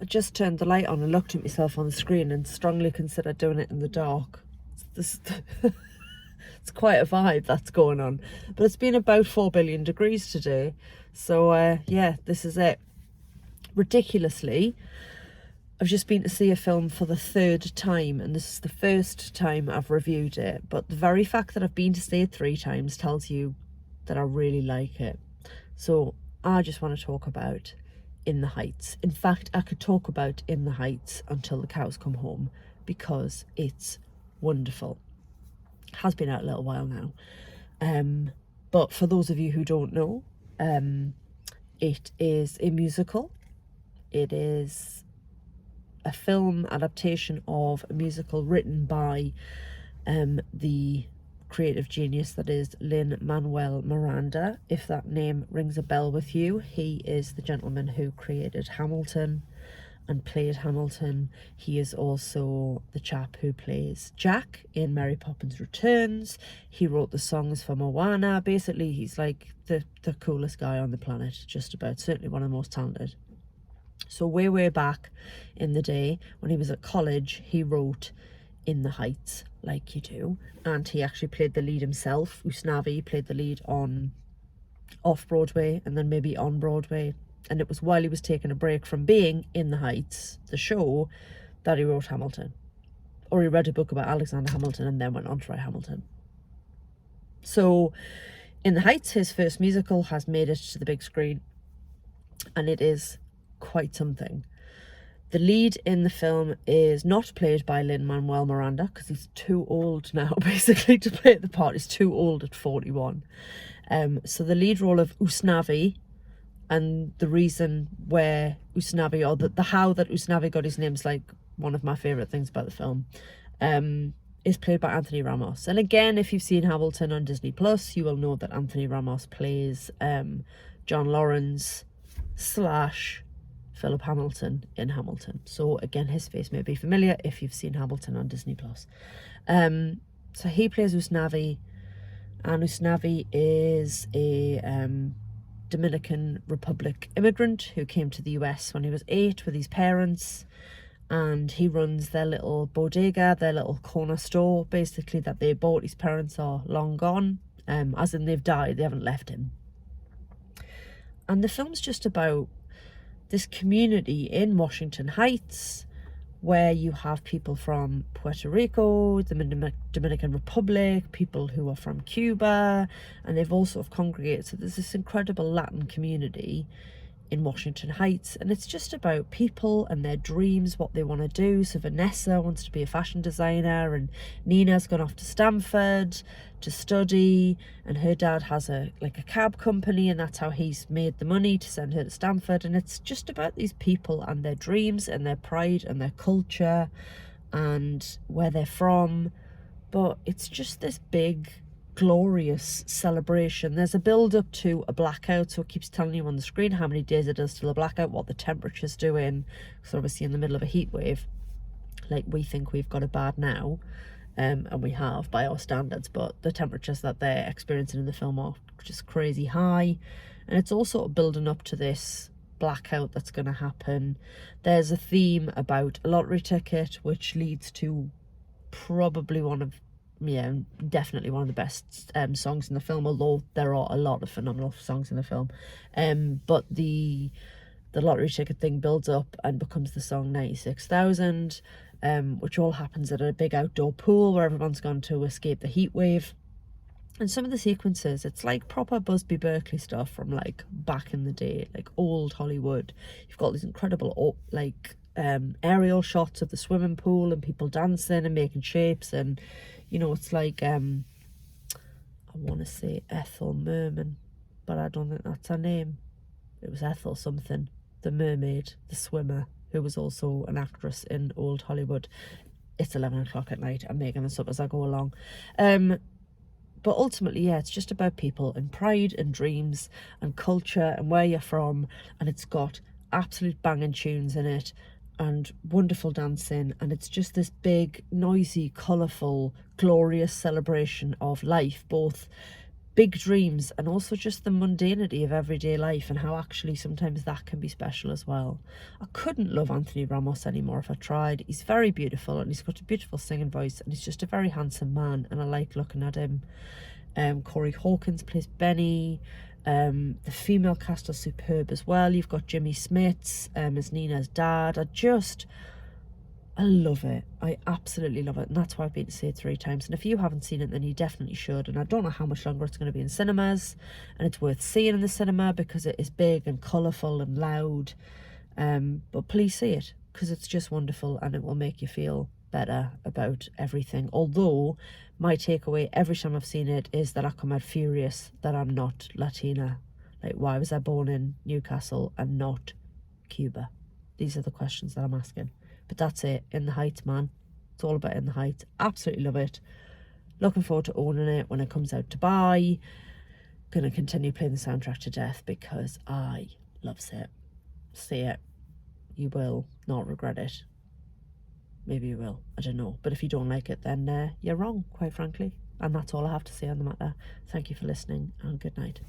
I just turned the light on and looked at myself on the screen and strongly considered doing it in the dark. This, it's quite a vibe that's going on. But it's been about 4 billion degrees today. So yeah, this is it. Ridiculously, I've just been to see a film for the 3rd time, and this is the first time I've reviewed it. But the very fact that I've been to see it 3 times tells you that I really like it. So I just want to talk about In the Heights. In fact, I could talk about In the Heights until the cows come home because it's wonderful. It has been out a little while now. But for those of you who don't know, it is a musical. It is a film adaptation of a musical written by the creative genius that is Lin-Manuel Miranda. If that name rings a bell with you, he is the gentleman who created Hamilton and played Hamilton. He is also the chap who plays Jack in Mary Poppins Returns. He wrote the songs for Moana. Basically, he's like the coolest guy on the planet, just about. Certainly one of the most talented. So way back in the day, when he was at college, he wrote In the Heights, like you do, and he actually played the lead himself. Usnavi played the lead on off-Broadway and then maybe on Broadway, and it was while he was taking a break from being In the Heights, the show, that he wrote Hamilton. Or he read a book about Alexander Hamilton and then went on to write Hamilton. So In the Heights, his first musical, has made it to the big screen, and it is quite something. The lead in the film is not played by Lin-Manuel Miranda because he's too old now, basically, to play the part. He's too old at 41. So the lead role of Usnavi, and the reason where Usnavi, or the how that Usnavi got his name, is like one of my favourite things about the film, is played by Anthony Ramos. And again, if you've seen Hamilton on Disney Plus, you will know that Anthony Ramos plays John Lawrence / Philip Hamilton in Hamilton. So again, his face may be familiar if you've seen Hamilton on Disney Plus. So he plays Usnavi, and Usnavi is a Dominican Republic immigrant who came to the US when he was 8 with his parents, and he runs their little bodega, their little corner store, basically, that they bought. His parents are long gone, as in they've died, they haven't left him. And the film's just about this community in Washington Heights where you have people from Puerto Rico, the Dominican Republic, people who are from Cuba, and they've all sort of congregated. So there's this incredible Latin community in Washington Heights, and it's just about people and their dreams, what they want to do. So Vanessa wants to be a fashion designer, and Nina's gone off to Stanford to study, and her dad has a cab company, and that's how he's made the money to send her to Stanford. And it's just about these people and their dreams and their pride and their culture and where they're from. But it's just this big glorious celebration. There's a build up to a blackout, so it keeps telling you on the screen how many days it is till a blackout, what the temperature's doing, because obviously in the middle of a heat wave, like we think we've got it bad now, and we have by our standards, but the temperatures that they're experiencing in the film are just crazy high, and it's all sort of building up to this blackout that's going to happen. There's a theme about a lottery ticket, which leads to probably definitely one of the best songs in the film, although there are a lot of phenomenal songs in the film. But the lottery ticket thing builds up and becomes the song 96,000, which all happens at a big outdoor pool where everyone's gone to escape the heat wave. And some of the sequences, it's like proper Busby Berkeley stuff from like back in the day, like old Hollywood. You've got these incredible aerial shots of the swimming pool and people dancing and making shapes, and it's like I want to say Ethel Merman, but I don't think that's her name. It was Ethel something, the mermaid, the swimmer, who was also an actress in old Hollywood. It's 11 o'clock at night, I'm making this up as I go along. But ultimately, yeah, it's just about people and pride and dreams and culture and where you're from, and it's got absolute banging tunes in it and wonderful dancing, and it's just this big, noisy, colourful, glorious celebration of life, both big dreams, and also just the mundanity of everyday life and how actually sometimes that can be special as well. I couldn't love Anthony Ramos anymore if I tried. He's very beautiful and he's got a beautiful singing voice and he's just a very handsome man and I like looking at him. Corey Hawkins plays Benny. The female cast are superb as well. You've got Jimmy Smits as Nina's dad. I love it. I absolutely love it. And that's why I've been to see it 3 times. And if you haven't seen it, then you definitely should. And I don't know how much longer it's going to be in cinemas. And it's worth seeing in the cinema because it is big and colourful and loud. But please see it because it's just wonderful and it will make you feel better about everything. Although my takeaway every time I've seen it is that I come out furious that I'm not Latina. Like, why was I born in Newcastle and not Cuba? These are the questions that I'm asking. But that's it. In the Heights, man. It's all about In the Heights. Absolutely love it. Looking forward to owning it when it comes out to buy. Gonna continue playing the soundtrack to death because I loves it. See it. You will not regret it. Maybe you will. I don't know. But if you don't like it, then you're wrong, quite frankly. And that's all I have to say on the matter. Thank you for listening and good night.